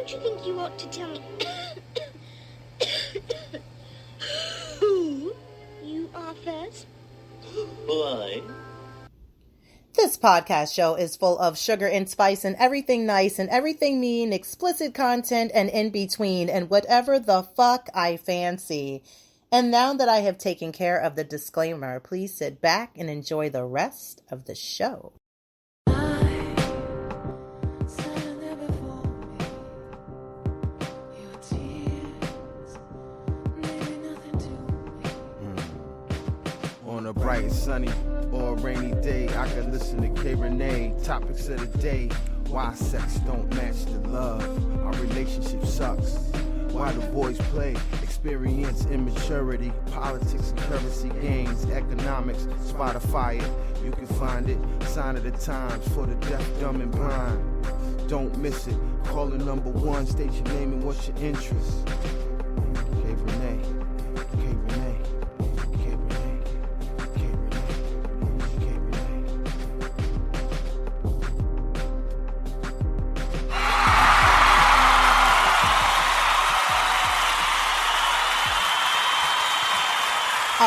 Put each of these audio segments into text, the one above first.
Don't you think you ought to tell me who you are first? Why? This podcast show is full of sugar and spice and everything nice and everything mean, explicit content and in between, and whatever the fuck I fancy. And now that I have taken care of the disclaimer, please sit back and enjoy the rest of the show. On a bright, sunny, or a rainy day, I can listen to Rene. Topics of the day: why sex don't match the love, our relationship sucks, why the boys play, experience immaturity, politics and currency gains, economics, Spotify it, you can find it, sign of the times for the deaf, dumb and blind. Don't miss it, call the number one, state your name and what's your interest. Rene.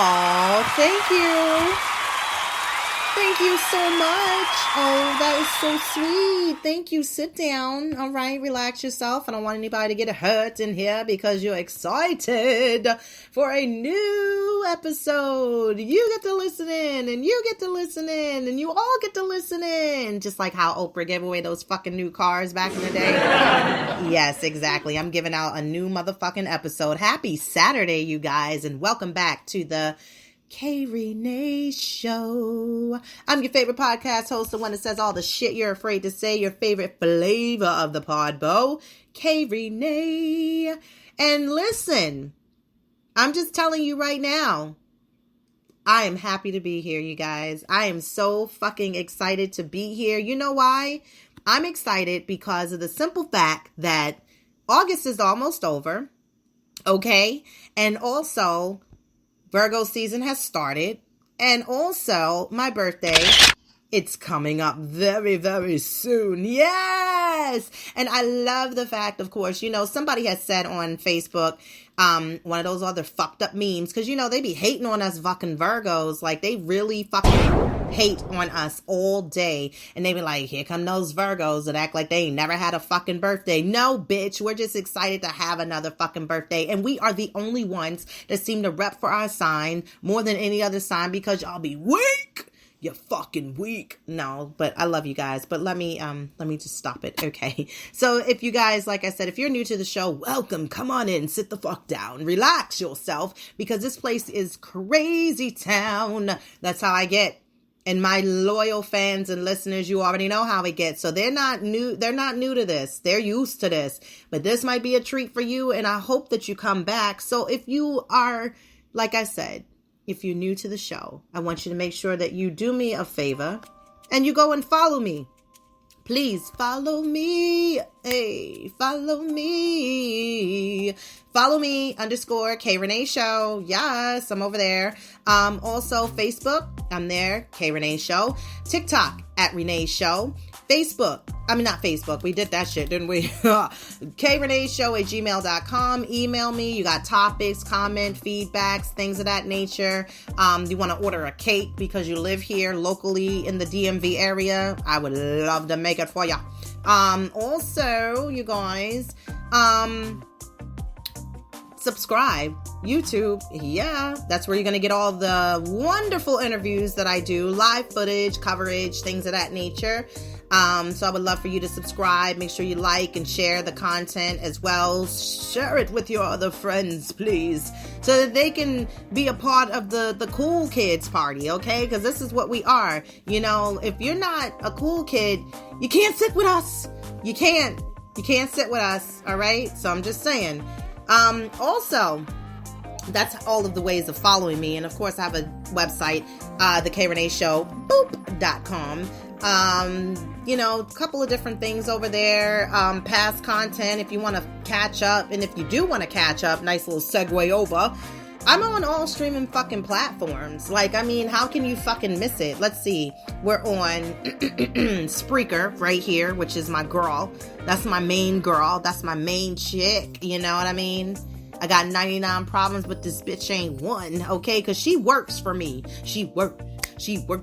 Oh, thank you. Thank you so much. Oh, that is so sweet. Thank you. Sit down. All right, relax yourself. I don't want anybody to get hurt in here because you're excited for a new episode. You get to listen in, and you get to listen in, and you all get to listen in. Just like how Oprah gave away those fucking new cars back in the day. Yes, exactly. I'm giving out a new motherfucking episode. Happy Saturday, you guys, and welcome back to the Rene Show. I'm your favorite podcast host, the one that says all the shit you're afraid to say, your favorite flavor of the Podbow, Rene. And listen, I'm just telling you right now, I am happy to be here, you guys. I am so fucking excited to be here. You know why? I'm excited because of the simple fact that August is almost over, okay? And also, Virgo season has started, and also my birthday, it's coming up very, very soon. Yes! And I love the fact, of course, you know, somebody has said on Facebook, one of those other fucked up memes, because, you know, they be hating on us fucking Virgos, like, they really fucking hate on us all day, and they be like, here come those Virgos that act like they ain't never had a fucking birthday. No, bitch, we're just excited to have another fucking birthday, and we are the only ones that seem to rep for our sign more than any other sign, because y'all be weak. You're fucking weak. No, but I love you guys. But let me just stop it. Okay. So if you guys, like I said, if you're new to the show, welcome. Come on in. Sit the fuck down. Relax yourself, because this place is crazy town. That's how I get. And my loyal fans and listeners, you already know how it gets. So they're not new to this. They're used to this. But this might be a treat for you, and I hope that you come back. So if you are, like I said, if you're new to the show, I want you to make sure that you do me a favor and you go and follow me. Please follow me. Hey, follow me. Follow me _ Rene Show. Yes, I'm over there. Also Facebook, I'm there, Rene Show. TikTok @Rene Show. Not Facebook. We did that shit, didn't we? kreneshow@gmail.com. Email me. You got topics, comment, feedbacks, things of that nature. You want to order a cake because you live here locally in the DMV area, I would love to make it for you. Also, you guys, subscribe. YouTube, yeah, that's where you're going to get all the wonderful interviews that I do, live footage, coverage, things of that nature. So I would love for you to subscribe. Make sure you like and share the content as well. Share it with your other friends, please, so that they can be a part of the cool kids party, okay? Because this is what we are. You know, if you're not a cool kid, you can't sit with us. You can't sit with us, all right? So I'm just saying. Also, that's all of the ways of following me. And of course, I have a website, theKreneshow.com. You know, a couple of different things over there. Past content, if you want to catch up. And if you do want to catch up, nice little segue over. I'm on all streaming fucking platforms. Like, I mean, how can you fucking miss it? Let's see. We're on Spreaker right here, which is my girl. That's my main girl. That's my main chick. You know what I mean? I got 99 problems, but this bitch ain't one, okay? Because she works for me. She worked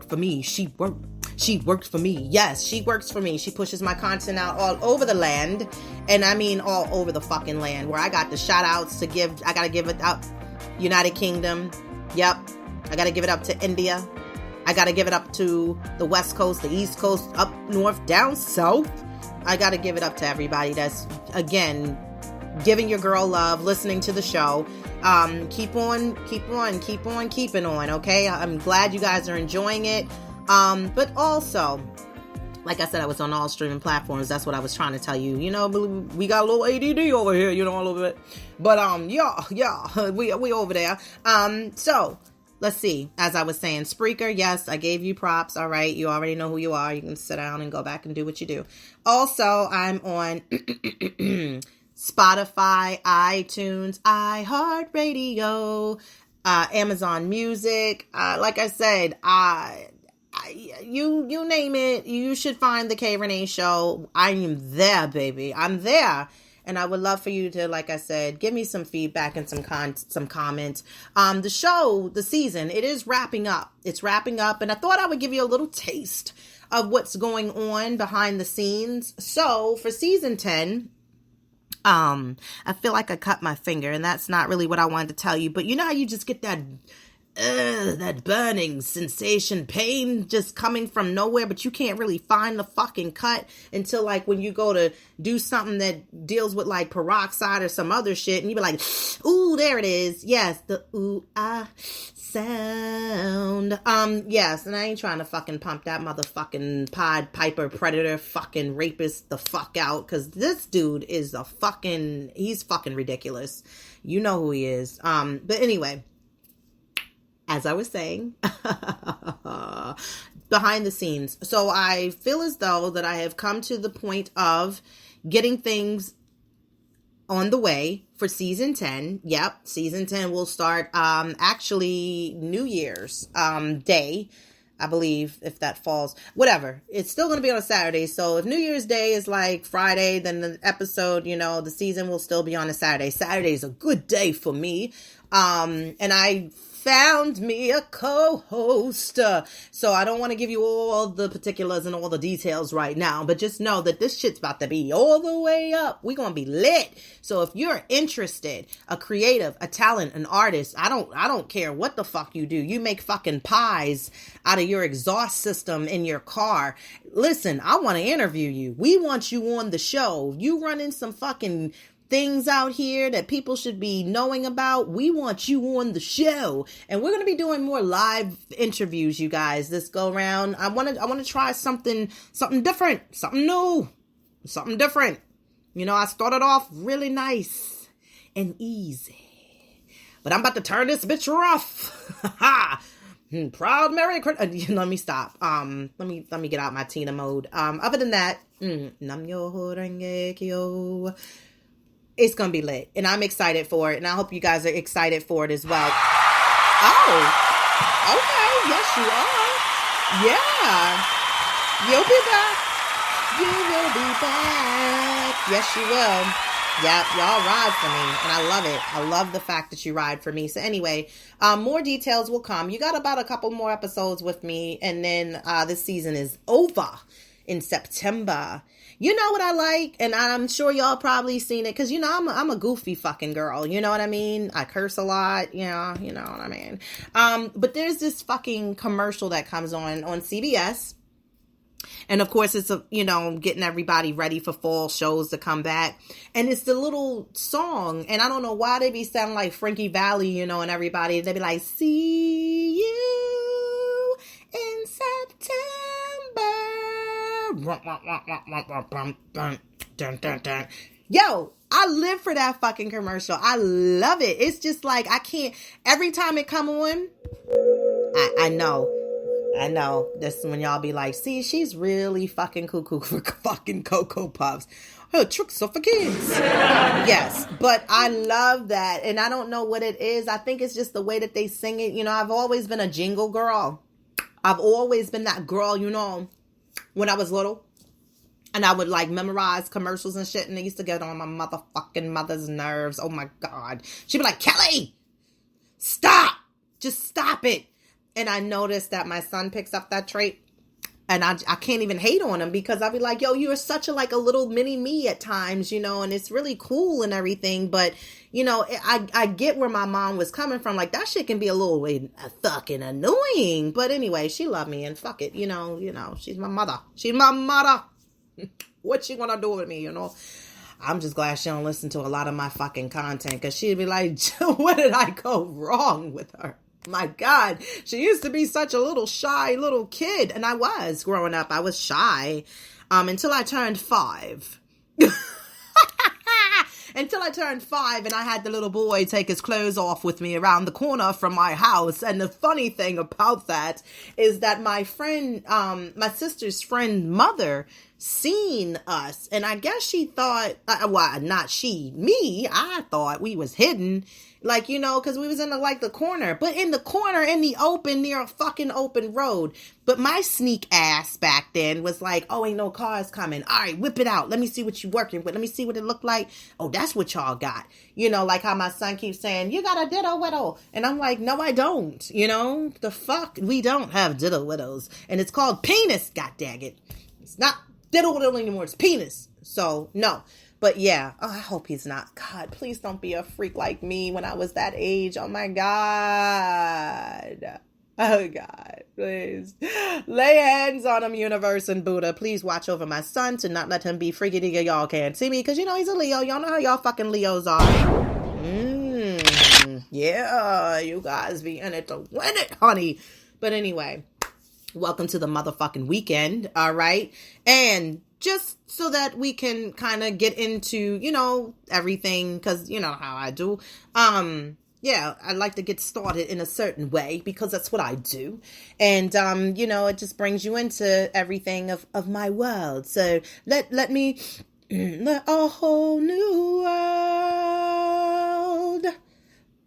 for me. She worked for me. Yes, she works for me. She pushes my content out all over the land. And I mean all over the fucking land. Where I got the shout outs to give. I got to give it up. United Kingdom. Yep. I got to give it up to India. I got to give it up to the West Coast, the East Coast, up north, down south. I got to give it up to everybody that's, again, giving your girl love, listening to the show. Keep on keeping on, okay? I'm glad you guys are enjoying it. But also, like I said, I was on all streaming platforms. That's what I was trying to tell you. You know, we got a little ADD over here, you know, a little bit. But, yeah, we over there. So, let's see. As I was saying, Spreaker, yes, I gave you props. All right, you already know who you are. You can sit down and go back and do what you do. Also, I'm on Spotify, iTunes, iHeartRadio, Amazon Music. Like I said, you name it, you should find the Rene Show. I am there, baby. I'm there. And I would love for you to, like I said, give me some feedback and some comments. The show, the season, it is wrapping up. It's wrapping up. And I thought I would give you a little taste of what's going on behind the scenes. So for season 10, I feel like I cut my finger, and that's not really what I wanted to tell you. But you know how you just get that burning sensation, pain just coming from nowhere, but you can't really find the fucking cut until like when you go to do something that deals with like peroxide or some other shit, and you be like, ooh, there it is. Yes, the ooh ah sound. Yes, and I ain't trying to fucking pump that motherfucking Pied Piper predator fucking rapist the fuck out, because this dude is he's fucking ridiculous. You know who he is. But anyway, as I was saying, behind the scenes. So I feel as though that I have come to the point of getting things on the way for season 10. Yep, season 10 will start actually New Year's Day, I believe, if that falls. Whatever. It's still going to be on a Saturday. So if New Year's Day is like Friday, then the episode, you know, the season will still be on a Saturday. Saturday is a good day for me. And I found me a co-host. So I don't want to give you all the particulars and all the details right now, but just know that this shit's about to be all the way up. We're going to be lit. So if you're interested, a creative, a talent, an artist, I don't care what the fuck you do. You make fucking pies out of your exhaust system in your car. Listen, I want to interview you. We want you on the show. You running some fucking things out here that people should be knowing about. We want you on the show, and we're going to be doing more live interviews, you guys, this go round. I want to try something different, something new, something different. You know, I started off really nice and easy, but I'm about to turn this bitch rough. Proud Merry Christmas. Let me stop. Let me get out my Tina mode. Other than that, nam yo horenge kyo. It's going to be lit, and I'm excited for it, and I hope you guys are excited for it as well. Oh, okay. Yes, you are. Yeah. You'll be back. You will be back. Yes, you will. Yep, y'all ride for me, and I love it. I love the fact that you ride for me. So anyway, more details will come. You got about a couple more episodes with me, and then this season is over in September. You know what I like, and I'm sure y'all probably seen it, because, you know, I'm a goofy fucking girl, you know what I mean? I curse a lot, yeah, you know what I mean? But there's this fucking commercial that comes on CBS, and of course it's, getting everybody ready for fall shows to come back, and it's the little song, and I don't know why they be sounding like Frankie Valli, you know, and everybody, they be like, see you in September. Yo, I live for that fucking commercial. I love it. It's just like, I can't, every time it come on, I know. This is when y'all be like, see, she's really fucking cuckoo for fucking Cocoa Puffs. Tricks are for kids. Yes, but I love that. And I don't know what it is. I think it's just the way that they sing it. You know, I've always been a jingle girl. I've always been that girl, you know, when I was little. And I would like memorize commercials and shit. And they used to get on my motherfucking mother's nerves. Oh my God. She'd be like, Kelly, stop. Just stop it. And I noticed that my son picks up that trait. And I can't even hate on him because I'll be like, yo, you're such a little mini me at times, you know, and it's really cool and everything. But, you know, I get where my mom was coming from. Like, that shit can be a little fucking annoying. But anyway, she loved me and fuck it. You know, she's my mother. She's my mother. What she gonna do with me, you know? I'm just glad she don't listen to a lot of my fucking content because she'd be like, where did I go wrong with her? My God, she used to be such a little shy little kid. And I was growing up. I was shy until I turned 5. Until I turned 5 and I had the little boy take his clothes off with me around the corner from my house. And the funny thing about that is that my friend, my sister's friend mother seen us. And I guess she thought, well, not she, me, I thought we was hidden. Like, you know, because we was in the corner. But in the corner, in the open, near a fucking open road. But my sneak ass back then was like, oh, ain't no cars coming. All right, whip it out. Let me see what you working with. Let me see what it looked like. Oh, that's what y'all got. You know, like how my son keeps saying, you got a diddle whittle. And I'm like, no, I don't. You know, the fuck? We don't have diddle whittles. And it's called penis, goddaggit. It's not diddle whittle anymore. It's penis. So, no. But yeah, I hope he's not. God, please don't be a freak like me when I was that age. Oh my God. Oh God, please. Lay hands on him, universe and Buddha. Please watch over my son to not let him be freaky digga. Y'all can't see me because you know he's a Leo. Y'all know how y'all fucking Leos are. Yeah, you guys be in it to win it, honey. But anyway, welcome to the motherfucking weekend. All right. And just so that we can kind of get into, you know, everything, because you know how I do. Yeah, I like to get started in a certain way because that's what I do. And, you know, it just brings you into everything of my world. So let me, a whole new world.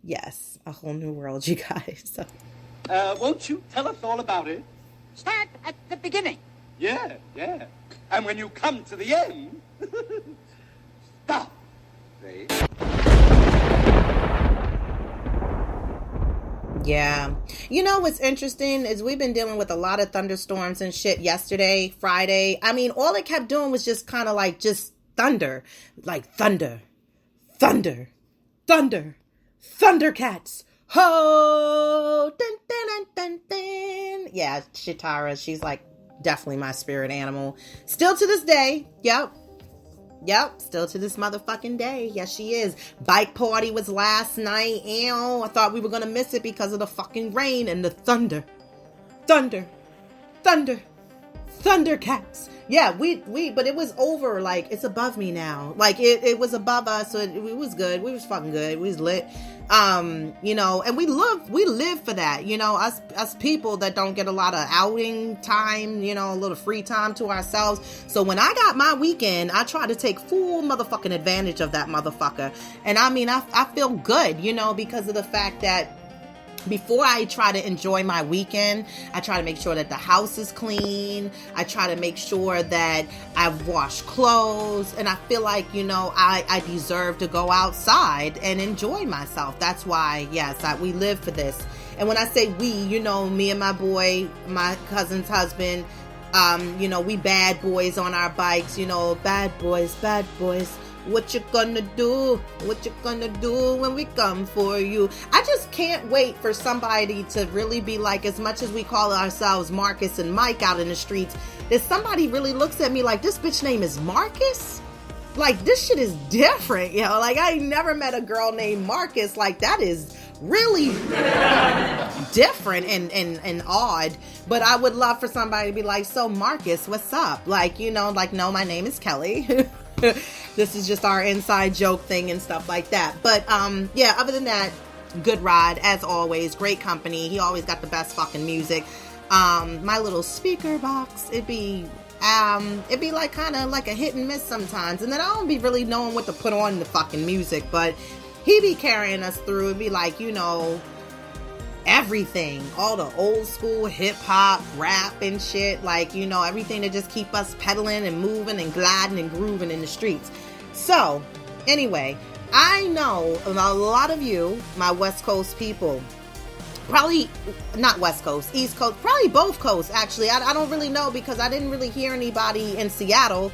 Yes, a whole new world, you guys. Won't you tell us all about it? Start at the beginning. Yeah. And when you come to the end, stop. See? Yeah. You know what's interesting is we've been dealing with a lot of thunderstorms and shit yesterday, Friday. I mean, all it kept doing was just kind of like just thunder. Like thunder. Thundercats. Ho! Dun, dun, dun, dun, dun. Yeah, Chitara, she's like definitely my spirit animal. Still to this day. Yep. Still to this motherfucking day. Yes, she is. Bike party was last night. Ew. I thought we were going to miss it because of the fucking rain and the thunder. Thundercats. Yeah, but it was over. Like, it's above me now. Like, it was above us. So it was good. We was fucking good. We was lit. You know, and we live for that. You know, us people that don't get a lot of outing time, you know, a little free time to ourselves. So when I got my weekend, I try to take full motherfucking advantage of that motherfucker. And I mean, I feel good, you know, because of the fact that before I try to enjoy my weekend, I try to make sure that the house is clean. I try to make sure that I've washed clothes. And I feel like, you know, I deserve to go outside and enjoy myself. That's why, yes, we live for this. And when I say we, you know, me and my boy, my cousin's husband, you know, we bad boys on our bikes, you know, bad boys. What you gonna do? What you gonna do when we come for you? I just can't wait for somebody to really be like, as much as we call ourselves Marcus and Mike out in the streets, that somebody really looks at me like, this bitch name is Marcus? Like, this shit is different, you know? Like, I ain't never met a girl named Marcus. Like, that is really different and odd. But I would love for somebody to be like, so Marcus, what's up? Like, you know, like, no, my name is Kelly. This is just our inside joke thing and stuff like that. But yeah, other than that, good ride as always. Great company. He always got the best fucking music. My little speaker box, it'd be It'd be like kind of like a hit and miss sometimes, and then I don't be really knowing what to put on the fucking music, but he be carrying us through. It'd be like, you know, everything, all the old school hip hop, rap and shit, like, you know, everything to just keep us pedaling and moving and gliding and grooving in the streets. So anyway, I know a lot of you, my West Coast people, probably not West Coast, East Coast, probably both coasts, actually. I don't really know, because I didn't really hear anybody in Seattle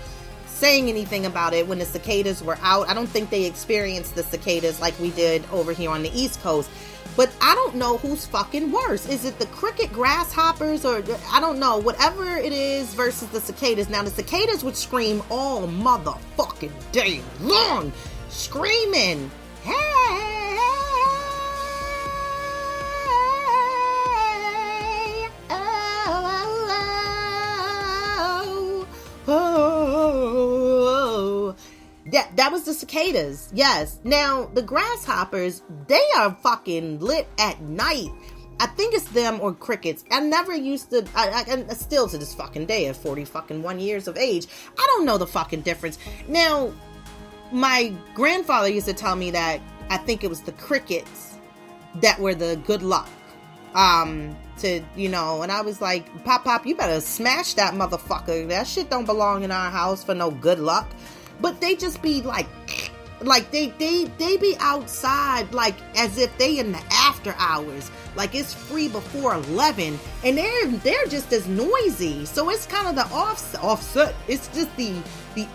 saying anything about it when the cicadas were out. I don't think they experienced the cicadas like we did over here on the East Coast. But I don't know who's fucking worse. Is it the cricket grasshoppers, or I don't know, whatever it is, versus the cicadas. Now, the cicadas would scream all motherfucking day long, screaming, hey, oh. That was the cicadas, yes. Now, the grasshoppers, they are fucking lit at night. I think it's them or crickets. I never used to, I still to this fucking day at 40 fucking 1 years of age, I don't know the fucking difference. Now, my grandfather used to tell me that I think it was the crickets that were the good luck. To, you know, and I was like, Pop, you better smash that motherfucker. That shit don't belong in our house for no good luck. But they just be like they be outside like as if they in the after hours, like it's free before 11, and they're just as noisy. So it's kind of the offset. It's just the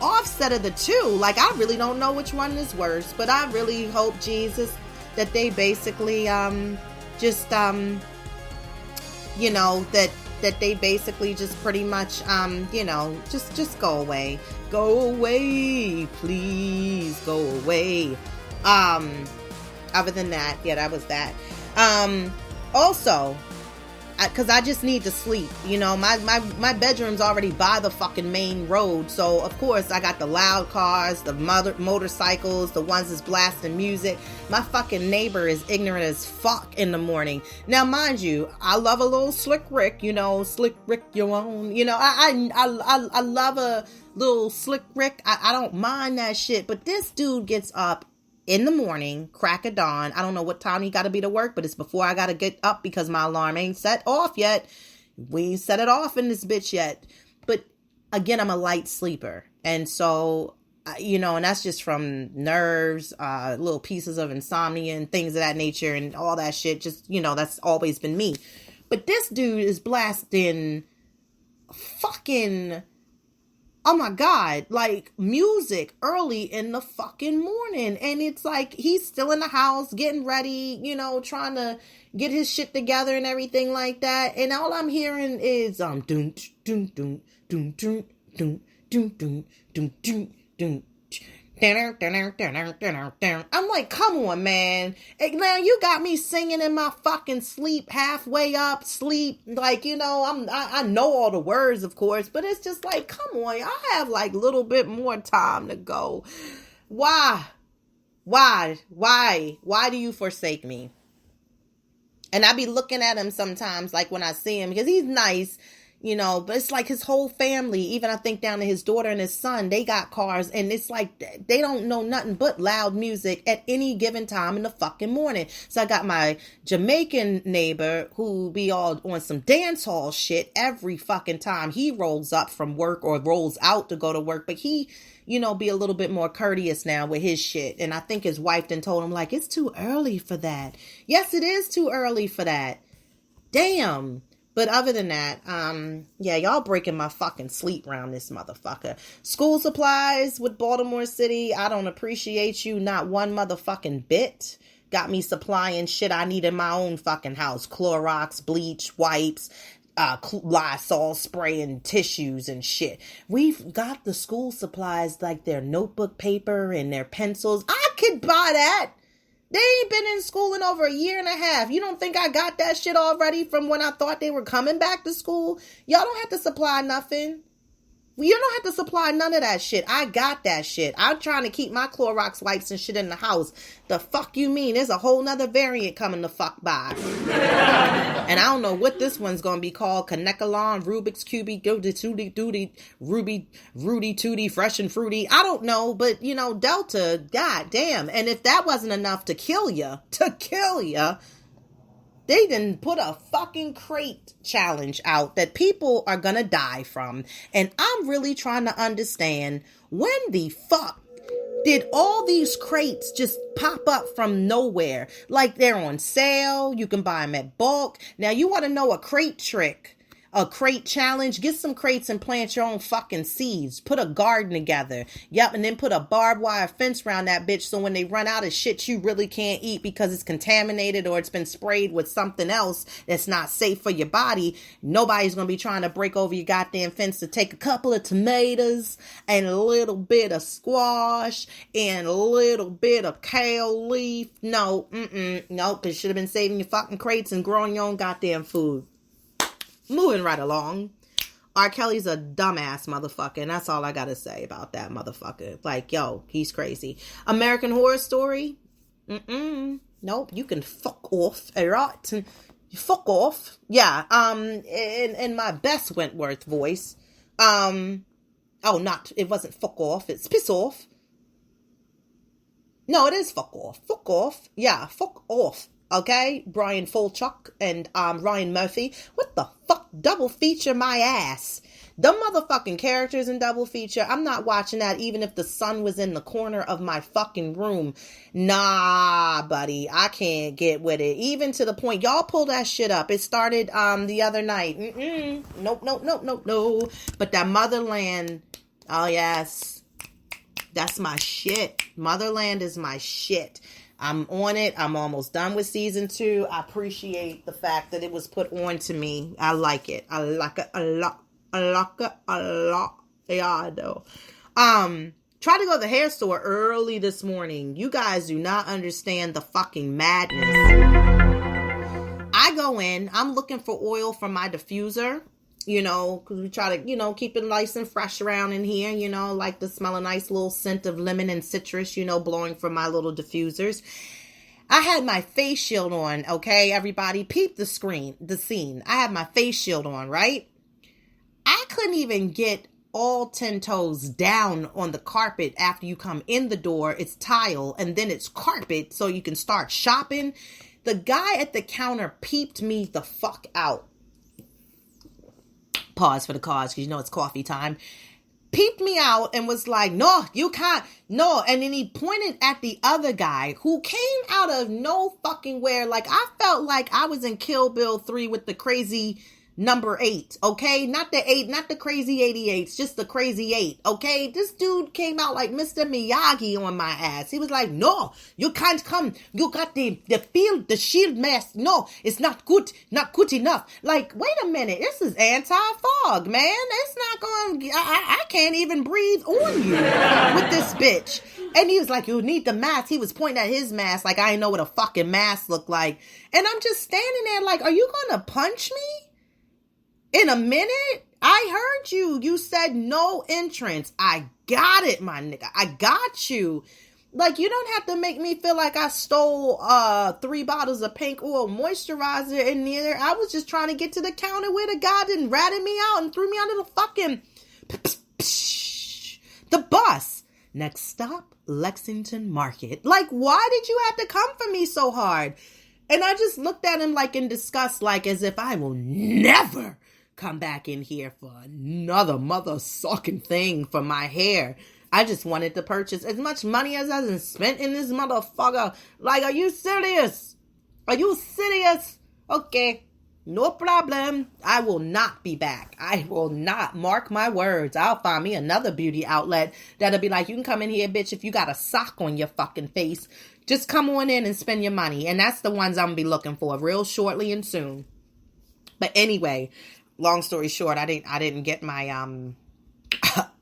offset of the two. Like, I really don't know which one is worse, but I really hope, Jesus, that they basically you know, that they basically just pretty much, you know, just go away. Go away, please go away. Other than that, yeah, that was that. Also, because I just need to sleep. You know, my bedroom's already by the fucking main road. So, of course, I got the loud cars, the motorcycles, the ones that's blasting music. My fucking neighbor is ignorant as fuck in the morning. Now, mind you, I love a little Slick Rick, you know, Slick Rick, you own. You know, I love a little Slick Rick. I don't mind that shit. But this dude gets up in the morning, crack of dawn. I don't know what time he got to be to work, but it's before I got to get up because my alarm ain't set off yet. We ain't set it off in this bitch yet. But again, I'm a light sleeper. And so, you know, and that's just from nerves, little pieces of insomnia and things of that nature and all that shit. Just, you know, that's always been me. But this dude is blasting fucking, oh my God, like music early in the fucking morning. And it's like he's still in the house getting ready, you know, trying to get his shit together and everything like that. And all I'm hearing is doom doom doom doom doom doom doom doom doom doom doom. I'm like, come on, man. Now you got me singing in my fucking sleep, halfway up sleep. Like, you know, I know all the words, of course, but it's just like, come on. I have like a little bit more time to go. Why do you forsake me? And I be looking at him sometimes, like when I see him, because he's nice, you know, but it's like his whole family, even I think down to his daughter and his son, they got cars, and it's like they don't know nothing but loud music at any given time in the fucking morning. So I got my Jamaican neighbor who be all on some dance hall shit every fucking time he rolls up from work or rolls out to go to work, but he, you know, be a little bit more courteous now with his shit. And I think his wife then told him, like, it's too early for that. Yes, it is too early for that. Damn. But other than that, yeah, y'all breaking my fucking sleep around this motherfucker. School supplies with Baltimore City, I don't appreciate you not one motherfucking bit. Got me supplying shit I need in my own fucking house. Clorox, bleach, wipes, Lysol spray and tissues and shit. We've got the school supplies like their notebook paper and their pencils. I could buy that. They ain't been in school in over 1.5 years. You don't think I got that shit already from when I thought they were coming back to school? Y'all don't have to supply nothing. You don't have to supply none of that shit. I got that shit. I'm trying to keep my Clorox wipes and shit in the house. The fuck you mean? There's a whole nother variant coming the fuck by. And I don't know what this one's going to be called. Kanekalon, Rubik's Cube, Doody, Rudy Tooty, Fresh and Fruity. I don't know, but you know, Delta, god damn. And if that wasn't enough to kill ya, they didn't put a fucking crate challenge out that people are gonna die from. And I'm really trying to understand, when the fuck did all these crates just pop up from nowhere? Like they're on sale, you can buy them at bulk. Now you want to know a crate trick, a crate challenge? Get some crates and plant your own fucking seeds. Put a garden together. Yep, and then put a barbed wire fence around that bitch so when they run out of shit you really can't eat because it's contaminated or it's been sprayed with something else that's not safe for your body, nobody's gonna be trying to break over your goddamn fence to take a couple of tomatoes and a little bit of squash and a little bit of kale leaf. No, because you should have been saving your fucking crates and growing your own goddamn food. Moving right along. R. Kelly's a dumbass motherfucker, and that's all I gotta say about that motherfucker. Like, yo, he's crazy. American Horror Story? Nope, you can fuck off, alright? Fuck off. Yeah, in my best Wentworth voice. It wasn't fuck off, it's piss off. No, it is fuck off. Fuck off. Yeah, fuck off. Okay, Brian Folchuk and Ryan Murphy. What the fuck? Double feature my ass. The motherfucking characters in double feature. I'm not watching that even if the sun was in the corner of my fucking room. Nah, buddy. I can't get with it. Even to the point, y'all pull that shit up. It started the other night. Nope. But that Motherland, oh yes. That's my shit. Motherland is my shit. I'm on it. I'm almost done with season 2. I appreciate the fact that it was put on to me. I like it. I like it a lot. Yeah, I know. Tried to go to the hair store early this morning. You guys do not understand the fucking madness. I go in. I'm looking for oil for my diffuser. You know, because we try to, keep it nice and fresh around in here, like to smell a nice little scent of lemon and citrus, blowing from my little diffusers. I had my face shield on, okay, everybody? Peep the scene. I had my face shield on, right? I couldn't even get all 10 toes down on the carpet after you come in the door. It's tile, and then it's carpet, so you can start shopping. The guy at the counter peeped me the fuck out. Pause for the cause, because it's coffee time. Peeped me out and was like, no, you can't. No. And then he pointed at the other guy who came out of no fucking where. Like, I felt like I was in Kill Bill 3 with the crazy number 8, okay? Not the 8, not the crazy 88s, just the crazy 8, okay? This dude came out like Mr. Miyagi on my ass. He was like, no, you can't come. You got the shield mask. No, it's not good enough. Like, wait a minute, this is anti-fog, man. It's not going, I can't even breathe on you with this bitch. And he was like, you need the mask. He was pointing at his mask like I didn't know what a fucking mask looked like. And I'm just standing there like, are you going to punch me? In a minute? I heard you. You said no entrance. I got it, my nigga. I got you. Like, you don't have to make me feel like I stole 3 bottles of pink oil moisturizer in there. I was just trying to get to the counter where the guy didn't ratted me out and threw me under the fucking the bus. Next stop, Lexington Market. Like, why did you have to come for me so hard? And I just looked at him like in disgust, like as if I will never come back in here for another mother-sucking thing for my hair. I just wanted to purchase as much money as I spent in this motherfucker. Like, are you serious? Are you serious? Okay, no problem. I will not be back. I will not. Mark my words. I'll find me another beauty outlet that'll be like, you can come in here, bitch, if you got a sock on your fucking face. Just come on in and spend your money. And that's the ones I'm going to be looking for real shortly and soon. But anyway, long story short, I didn't get my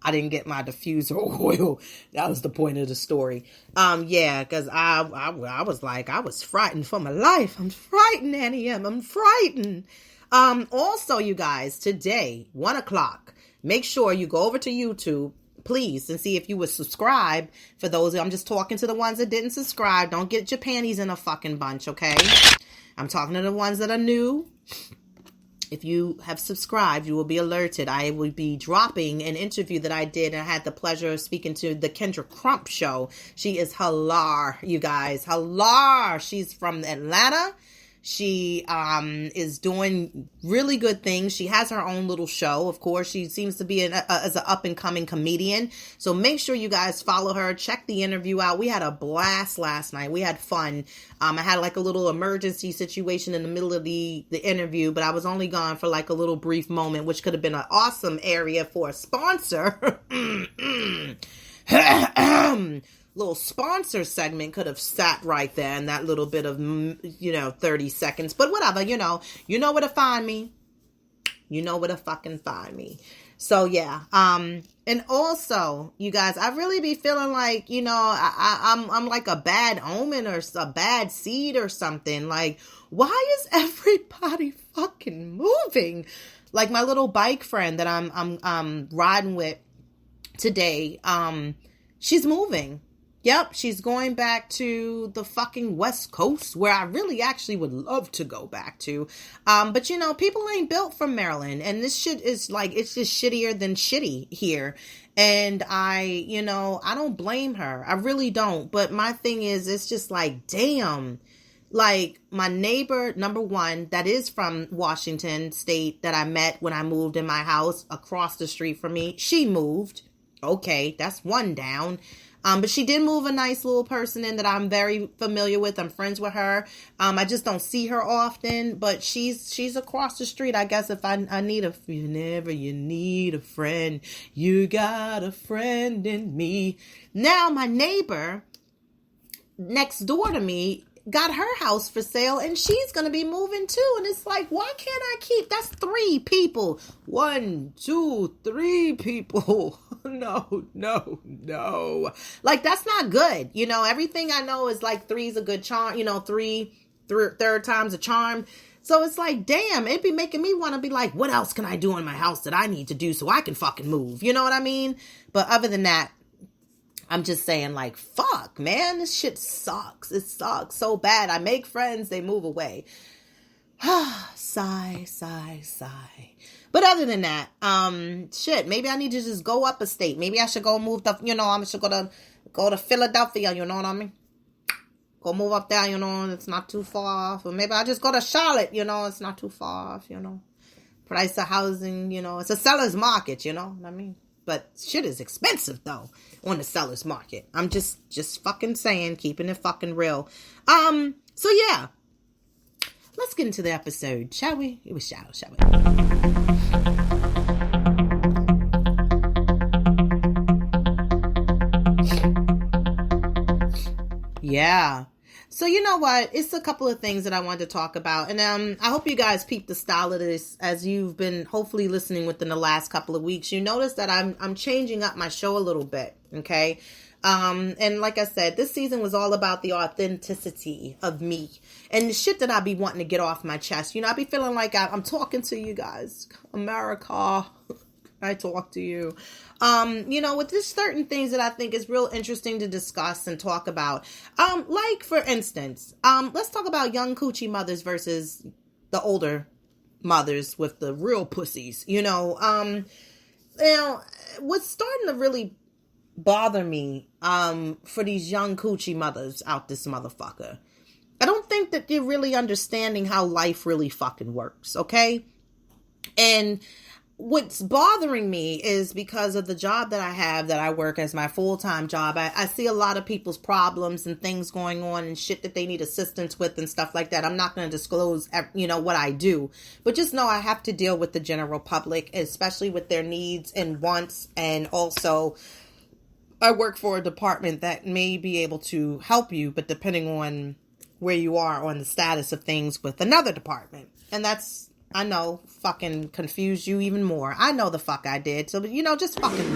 I didn't get my diffuser oil. That was the point of the story. Yeah, because I was like, I was frightened for my life. I'm frightened, Annie M. I'm frightened. Also, you guys, today, 1:00, make sure you go over to YouTube, please, and see if you would subscribe. For those, I'm just talking to the ones that didn't subscribe. Don't get your panties in a fucking bunch, okay? I'm talking to the ones that are new. If you have subscribed, you will be alerted. I will be dropping an interview that I did, and I had the pleasure of speaking to the Kendra Crump Show. She is hilar, you guys. Hilar. She's from Atlanta. She is doing really good things. She has her own little show. Of course, she seems to be as an up-and-coming comedian. So make sure you guys follow her. Check the interview out. We had a blast last night. We had fun. I had like a little emergency situation in the middle of the interview, but I was only gone for like a little brief moment, which could have been an awesome area for a sponsor. Little sponsor segment could have sat right there in that little bit of 30 seconds, but whatever. You know where to find me. You know where to fucking find me. So yeah. And also, you guys, I really be feeling like, I'm like a bad omen or a bad seed or something. Like, why is everybody fucking moving? Like my little bike friend that I'm riding with today, she's moving. Yep, she's going back to the fucking West Coast, where I really actually would love to go back to. But people ain't built from Maryland, and this shit is like, it's just shittier than shitty here. And I don't blame her. I really don't. But my thing is, it's just like, damn. Like my neighbor, number one, that is from Washington State, that I met when I moved in my house across the street from me. She moved. Okay, that's one down. But she did move a nice little person in that I'm very familiar with. I'm friends with her. I just don't see her often, but she's across the street. I guess if I need whenever you need a friend, you got a friend in me. Now my neighbor next door to me got her house for sale, and she's going to be moving too. And it's like, why can't I keep, that's 3 people. 1, 2, 3 people. No. Like, that's not good. Everything I know is like 3's a good charm, third time's a charm. So it's like, damn, it'd be making me want to be like, what else can I do in my house that I need to do so I can fucking move? You know what I mean? But other than that, I'm just saying, like, fuck, man, this shit sucks. It sucks so bad. I make friends, they move away. Sigh. But other than that, shit, maybe I need to just go up a state. Maybe I should go move to, I should go to Philadelphia, you know what I mean? Go move up there, it's not too far off. Or maybe I just go to Charlotte, it's not too far off, Price of housing, it's a seller's market, you know what I mean? But shit is expensive, though, on the seller's market. I'm just fucking saying, keeping it fucking real. So yeah. Let's get into the episode, shall we? It was shall we? Yeah. So you know what? It's a couple of things that I wanted to talk about. And I hope you guys peep the style of this as you've been hopefully listening within the last couple of weeks. You notice that I'm changing up my show a little bit, okay? And like I said, this season was all about the authenticity of me and the shit that I be wanting to get off my chest. I be feeling like I'm talking to you guys. America, I talk to you. With just certain things that I think is real interesting to discuss and talk about. Like for instance, let's talk about young coochie mothers versus the older mothers with the real pussies. What's starting to really bother me for these young coochie mothers out this motherfucker, I don't think that they're really understanding how life really fucking works, okay? And what's bothering me is because of the job that I have, that I work as my full-time job, I see a lot of people's problems and things going on and shit that they need assistance with and stuff like that. I'm not going to disclose, what I do, but just know I have to deal with the general public, especially with their needs and wants. And also, I work for a department that may be able to help you, but depending on where you are on the status of things with another department. And that's, I know, fucking confused you even more. I know the fuck I did. So, just fucking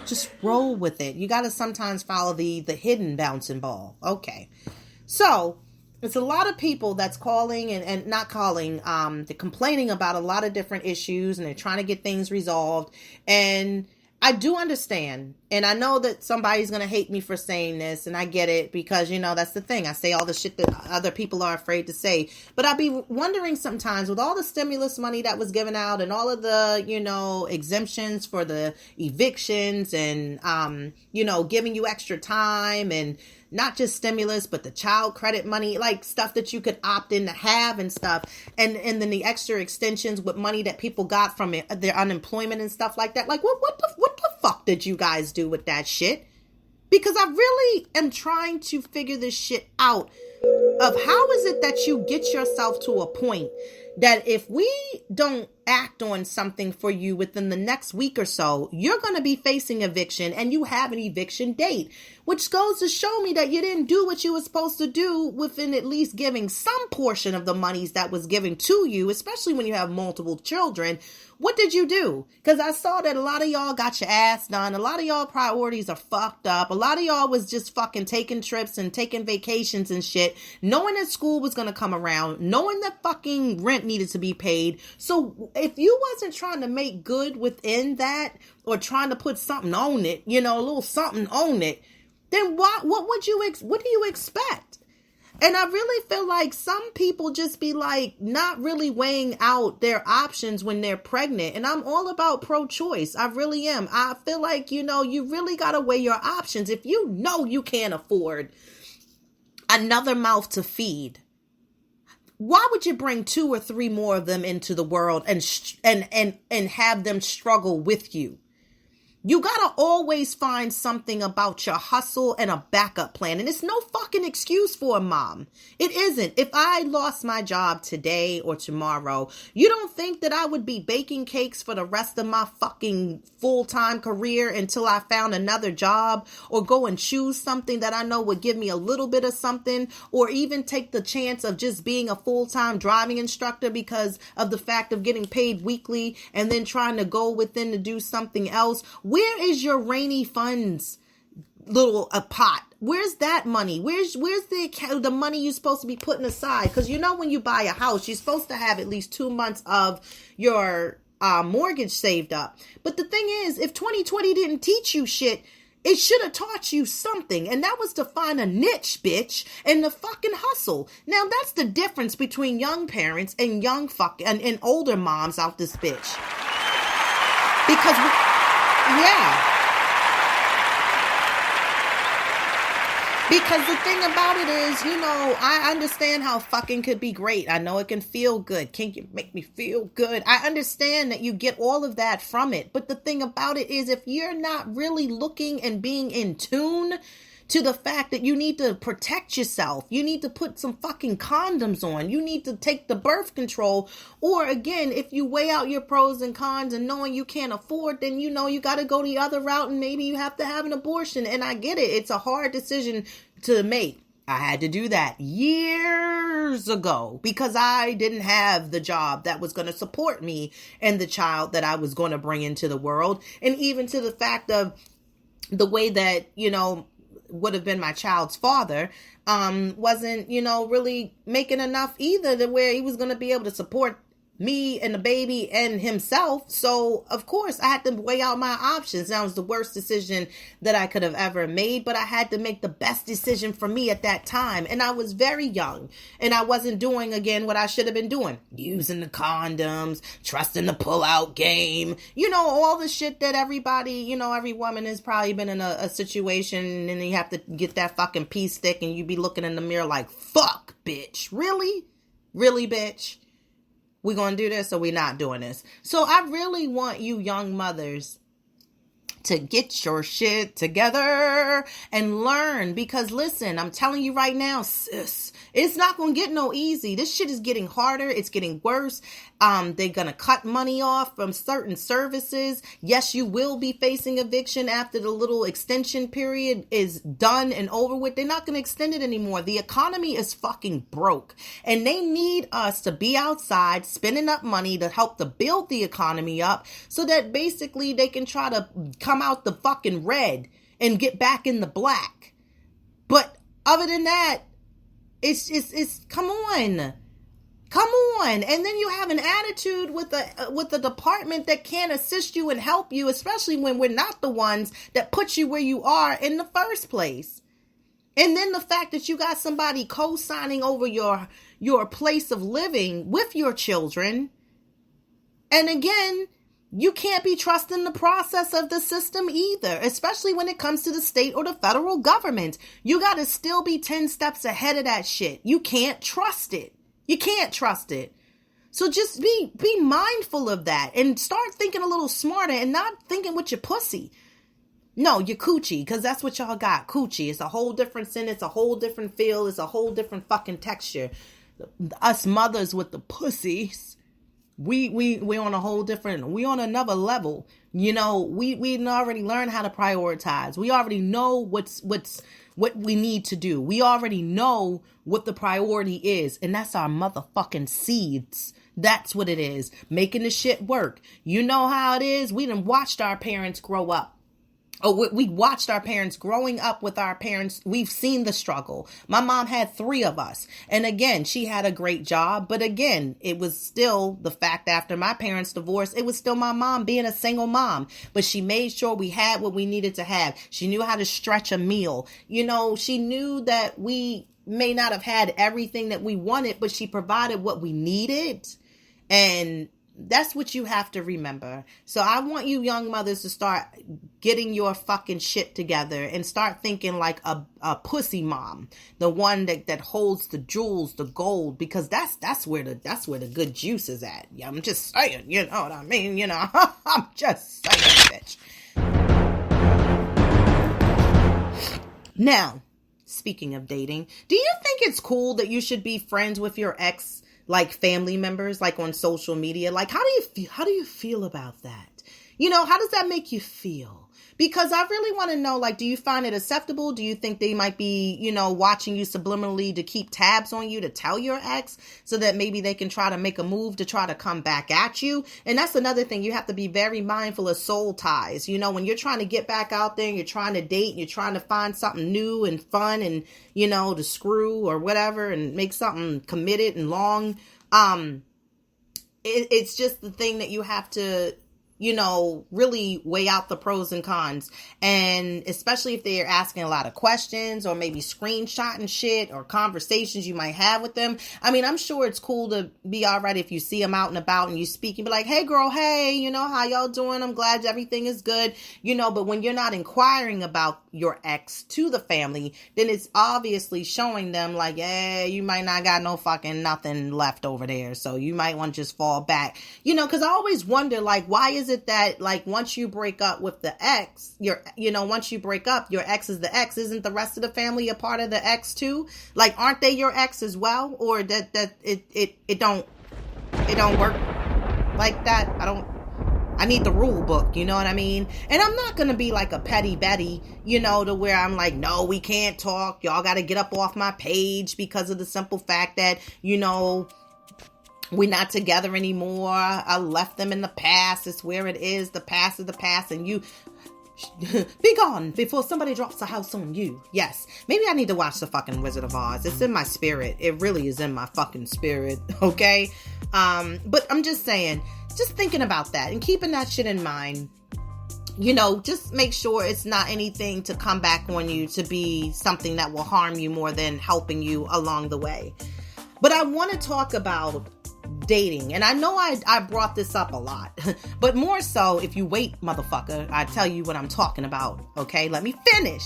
just roll with it. You got to sometimes follow the hidden bouncing ball. Okay. So, it's a lot of people that's calling and not calling, they're complaining about a lot of different issues, and they're trying to get things resolved. And I do understand, and I know that somebody's going to hate me for saying this, and I get it, because, you know, that's the thing. I say all the shit that other people are afraid to say. But I'd be wondering sometimes, with all the stimulus money that was given out and all of the, you know, exemptions for the evictions and, you know, giving you extra time, and not just stimulus, but the child credit money, like stuff that you could opt in to have and stuff. And then the extra extensions with money that people got from their unemployment and stuff like that. Like, what the fuck did you guys do with that shit? Because I really am trying to figure this shit out of how is it that you get yourself to a point that if we don't act on something for you within the next week or so, you're going to be facing eviction, and you have an eviction date, which goes to show me that you didn't do what you were supposed to do within at least giving some portion of the monies that was given to you, especially when you have multiple children. What did you do? Because I saw that a lot of y'all got your ass done. A lot of y'all priorities are fucked up. A lot of y'all was just fucking taking trips and taking vacations and shit, knowing that school was going to come around, knowing that fucking rent needed to be paid. So if you wasn't trying to make good within that, or trying to put something on it, you know, a little something on it, then what do you expect? And I really feel like some people just be like not really weighing out their options when they're pregnant. And I'm all about pro-choice. I really am. I feel like, you know, you really got to weigh your options. If you know you can't afford another mouth to feed, why would you bring 2 or 3 more of them into the world and have them struggle with you? You gotta always find something about your hustle and a backup plan. And it's no fucking excuse for a mom. It isn't. If I lost my job today or tomorrow, you don't think that I would be baking cakes for the rest of my fucking full-time career until I found another job, or go and choose something that I know would give me a little bit of something, or even take the chance of just being a full-time driving instructor because of the fact of getting paid weekly, and then trying to go within to do something else? Where is your rainy funds little pot? Where's that money? Where's the money you're supposed to be putting aside? Because you know, when you buy a house, you're supposed to have at least 2 months of your mortgage saved up. But the thing is, if 2020 didn't teach you shit, it should have taught you something, and that was to find a niche, bitch, and the fucking hustle. Now, that's the difference between young parents and and older moms out this bitch. Because yeah. Because the thing about it is, you know, I understand how fucking could be great. I know it can feel good. Can you make me feel good? I understand that you get all of that from it. But the thing about it is, if you're not really looking and being in tune to the fact that you need to protect yourself, you need to put some fucking condoms on, you need to take the birth control, or again, if you weigh out your pros and cons and knowing you can't afford, then you know you got to go the other route, and maybe you have to have an abortion. And I get it. It's a hard decision to make. I had to do that years ago because I didn't have the job that was going to support me and the child that I was going to bring into the world. And even to the fact of the way that, you know, would have been my child's father, wasn't, you know, really making enough either to where he was going to be able to support me and the baby and himself. So of course I had to weigh out my options. That was the worst decision that I could have ever made, but I had to make the best decision for me at that time. And I was very young, and I wasn't doing, again, what I should have been doing, using the condoms, trusting the pull-out game, you know, all the shit that everybody, you know, every woman has probably been in a situation, and you have to get that fucking pee stick, and you be looking in the mirror like, fuck, bitch, really, bitch? We gonna do this, or we not doing this? So I really want you young mothers to get your shit together and learn, because listen, I'm telling you right now, sis, it's not gonna get no easy. This shit is getting harder. It's getting worse. They're gonna cut money off from certain services. Yes, you will be facing eviction after the little extension period is done and over with. They're not gonna extend it anymore. The economy is fucking broke, and they need us to be outside spending up money to help to build the economy up, so that basically they can try to come out the fucking red and get back in the black. But other than that, It's come on. Come on. And then you have an attitude with the department that can't assist you and help you, especially when we're not the ones that put you where you are in the first place. And then the fact that you got somebody co-signing over your place of living with your children. And again, you can't be trusting the process of the system either, especially when it comes to the state or the federal government. You got to still be 10 steps ahead of that shit. You can't trust it. You can't trust it. So just be mindful of that and start thinking a little smarter and not thinking with your pussy. No, your coochie, because that's what y'all got. Coochie. It's a whole different scent. It's a whole different feel. It's a whole different fucking texture. Us mothers with the pussies, we on a whole different, we on another level. You know, we already learned how to prioritize. We already know what we need to do. We already know what the priority is, and that's our motherfucking seeds. That's what it is. Making the shit work. You know how it is. We done watched our parents grow up. Oh, we watched our parents growing up with our parents. We've seen the struggle. My mom had 3 of us. And again, she had a great job. But again, it was still the fact after my parents' divorce, it was still my mom being a single mom. But she made sure we had what we needed to have. She knew how to stretch a meal. You know, she knew that we may not have had everything that we wanted, but she provided what we needed. And that's what you have to remember. So I want you young mothers to start getting your fucking shit together and start thinking like a pussy mom, the one that holds the jewels, the gold, because that's where the good juice is at. Yeah, I'm just saying, you know what I mean? You know, I'm just saying, bitch. Now, speaking of dating, do you think it's cool that you should be friends with your ex, like family members, like on social media? Like, how do you feel about that? You know, how does that make you feel? Because I really want to know, like, do you find it acceptable? Do you think they might be, you know, watching you subliminally to keep tabs on you, to tell your ex so that maybe they can try to make a move to try to come back at you? And that's another thing. You have to be very mindful of soul ties. You know, when you're trying to get back out there and you're trying to date and you're trying to find something new and fun and, you know, to screw or whatever and make something committed and long. It's just the thing that you have to, you know, really weigh out the pros and cons. And especially if they're asking a lot of questions or maybe screenshotting shit or conversations you might have with them. I mean, I'm sure it's cool to be all right if you see them out and about and you speak and be like, hey girl, hey, you know, how y'all doing? I'm glad everything is good. You know, but when you're not inquiring about your ex to the family, then it's obviously showing them like, yeah, you might not got no fucking nothing left over there. So you might want to just fall back, you know, because I always wonder, like, why is it that, like, once you break up with the ex, once you break up, your ex is the ex, isn't the rest of the family a part of the ex too? Like, aren't they your ex as well? Or that it don't work like that? I need the rule book, you know what I mean? And I'm not going to be like a petty Betty, you know, to where I'm like, no, we can't talk. Y'all got to get up off my page because of the simple fact that, you know, we're not together anymore. I left them in the past. It's where it is. The past is the past. And you be gone before somebody drops a house on you. Yes. Maybe I need to watch the fucking Wizard of Oz. It's in my spirit. It really is in my fucking spirit. Okay. But I'm just saying, just thinking about that and keeping that shit in mind. You know, just make sure it's not anything to come back on you to be something that will harm you more than helping you along the way. But I want to talk about dating. And I know I brought this up a lot, but more so if you wait, motherfucker, I tell you what I'm talking about. Okay, let me finish.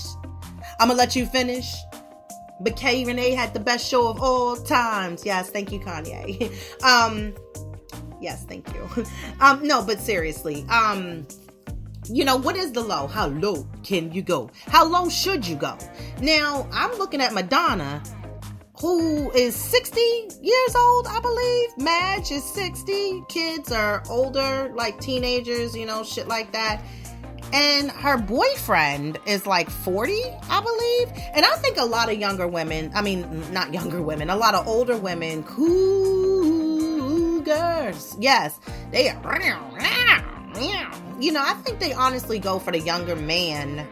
I'm gonna let you finish. But Rene had the best show of all times. Yes, thank you, Kanye. Yes, thank you. No, but seriously, you know, what is the low? How low can you go? How low should you go? Now, I'm looking at Madonna, who is 60 years old, I believe. Madge is 60. Kids are older, like teenagers, you know, shit like that. And her boyfriend is like 40, I believe. And I think a lot of younger women, I mean, not younger women, a lot of older women, cougars, yes, they are, you know, I think they honestly go for the younger man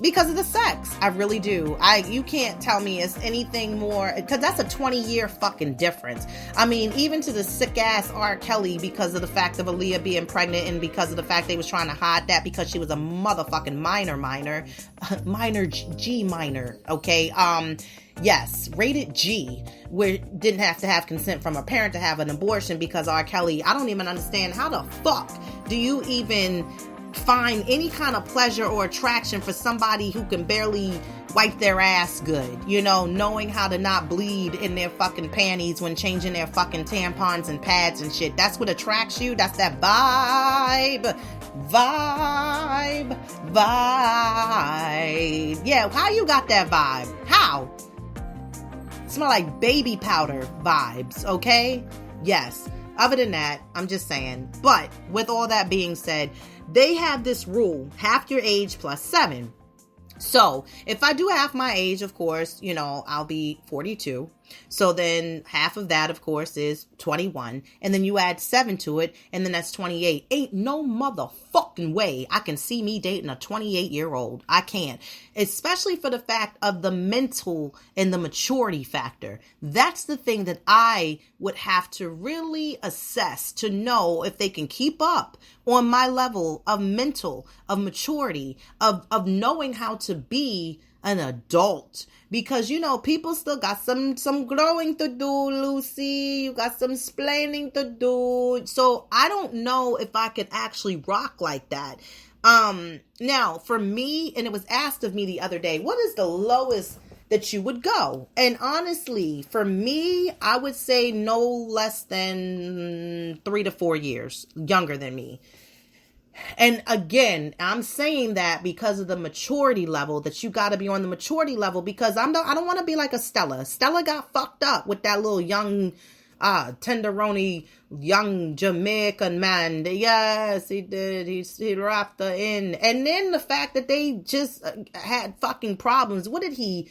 Because of the sex. I really do. You can't tell me it's anything more, because that's a 20-year fucking difference. I mean, even to the sick ass R. Kelly, because of the fact of Aaliyah being pregnant, and because of the fact they was trying to hide that because she was a motherfucking minor, G minor, okay? Yes, rated G, where didn't have to have consent from a parent to have an abortion, because R. Kelly, I don't even understand how the fuck do you even find any kind of pleasure or attraction for somebody who can barely wipe their ass good, you know, knowing how to not bleed in their fucking panties when changing their fucking tampons and pads and shit. That's what attracts you. That's that vibe. Yeah, how you got that vibe? How? Smell like baby powder vibes, okay? Yes. Other than that, I'm just saying. But with all that being said, they have this rule, half your age plus 7. So if I do half my age, of course, you know, I'll be 42. So then half of that, of course, is 21. And then you add 7 to it, and then that's 28. Ain't no motherfucking way I can see me dating a 28-year-old. I can't. Especially for the fact of the mental and the maturity factor. That's the thing that I would have to really assess to know if they can keep up on my level of mental, of maturity, of knowing how to be an adult. Because, you know, people still got some growing to do, Lucy. You got some splaining to do. So I don't know if I could actually rock like that. Now, for me, and it was asked of me the other day, what is the lowest that you would go? And honestly, for me, I would say no less than 3 to 4 years younger than me. And again, I'm saying that because of the maturity level, that you got to be on the maturity level, because I don't want to be like a Stella. Stella got fucked up with that little young, tenderoni, young Jamaican man. Yes, he did. He wrapped her in. And then the fact that they just had fucking problems. What did he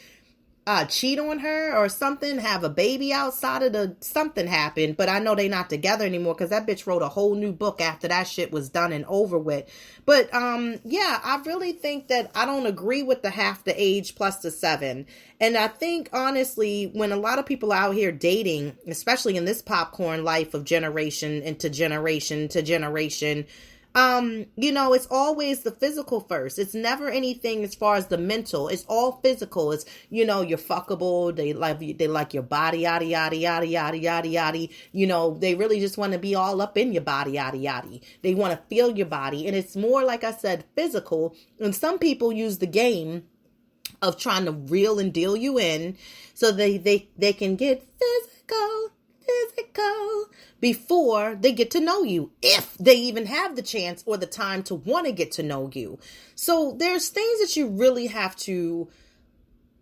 cheat on her or something, have a baby outside of something happened, but I know they not together anymore because that bitch wrote a whole new book after that shit was done and over with. But yeah, I really think that I don't agree with the half the age plus the 7. And I think honestly, when a lot of people out here dating, especially in this popcorn life of generation into generation to generation, you know, it's always the physical first. It's never anything as far as the mental. It's all physical. It's, you know, you're fuckable. They like your body, yada, yada, yada, yada, yada, yada. You know, they really just want to be all up in your body, yada, yada. They want to feel your body. And it's more, like I said, physical. And some people use the game of trying to reel and deal you in so they can get physical before they get to know you, if they even have the chance or the time to want to get to know you. So there's things that you really have to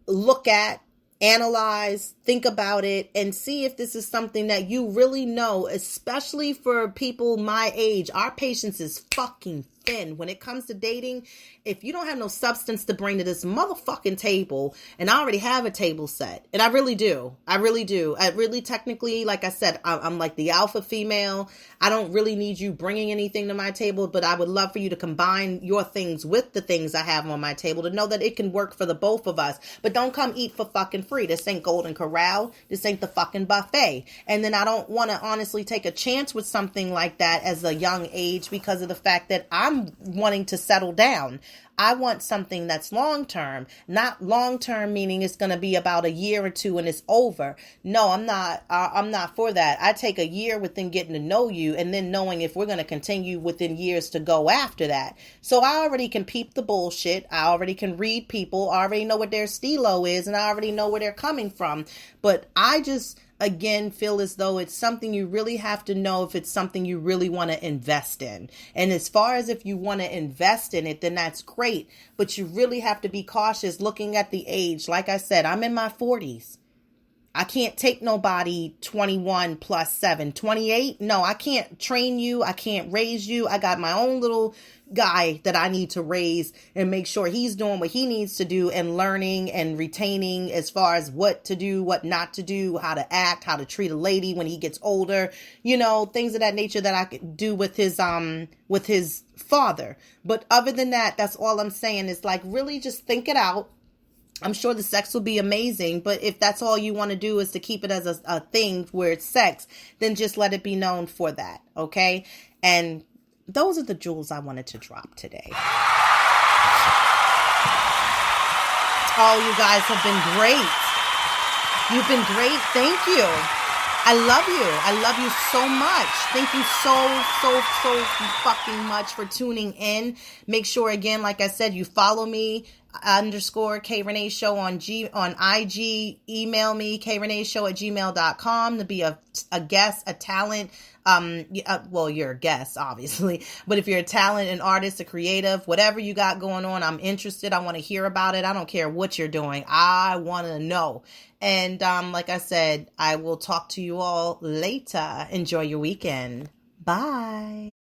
look at, analyze, think about it, and see if this is something that you really know, especially for people my age. Our patience is fucking thin when it comes to dating. If you don't have no substance to bring to this motherfucking table, and I already have a table set, and I really do. I really technically, like I said, I'm like the alpha female. I don't really need you bringing anything to my table, but I would love for you to combine your things with the things I have on my table to know that it can work for the both of us. But don't come eat for fucking free. This ain't Golden Corral. This ain't the fucking buffet. And then I don't want to honestly take a chance with something like that as a young age because of the fact that I'm wanting to settle down. I want something that's long-term, not long-term meaning it's going to be about a year or two and it's over. No, I'm not for that. I take a year within getting to know you and then knowing if we're going to continue within years to go after that. So I already can peep the bullshit. I already can read people. I already know what their stilo is and I already know where they're coming from. But I just, again, feel as though it's something you really have to know if it's something you really want to invest in. And as far as if you want to invest in it, then that's great. But you really have to be cautious looking at the age. Like I said, I'm in my 40s. I can't take nobody 21 plus 7. 28? No, I can't train you. I can't raise you. I got my own little guy that I need to raise and make sure he's doing what he needs to do and learning and retaining as far as what to do, what not to do, how to act, how to treat a lady when he gets older, you know, things of that nature that I could do with his father. But other than that, that's all I'm saying is like, really just think it out. I'm sure the sex will be amazing, but if that's all you want to do is to keep it as a thing where it's sex, then just let it be known for that, okay? And those are the jewels I wanted to drop today. Oh, you guys have been great. You've been great. Thank you. I love you. I love you so much. Thank you so fucking much for tuning in. Make sure, again, like I said, you follow me, _ Rene Show on IG. Email me, kreneshow@gmail.com to be a guest, a talent. Well, you're a guest, obviously, but if you're a talent, an artist, a creative, whatever you got going on, I'm interested. I want to hear about it. I don't care what you're doing. I want to know. And like I said, I will talk to you all later. Enjoy your weekend. Bye.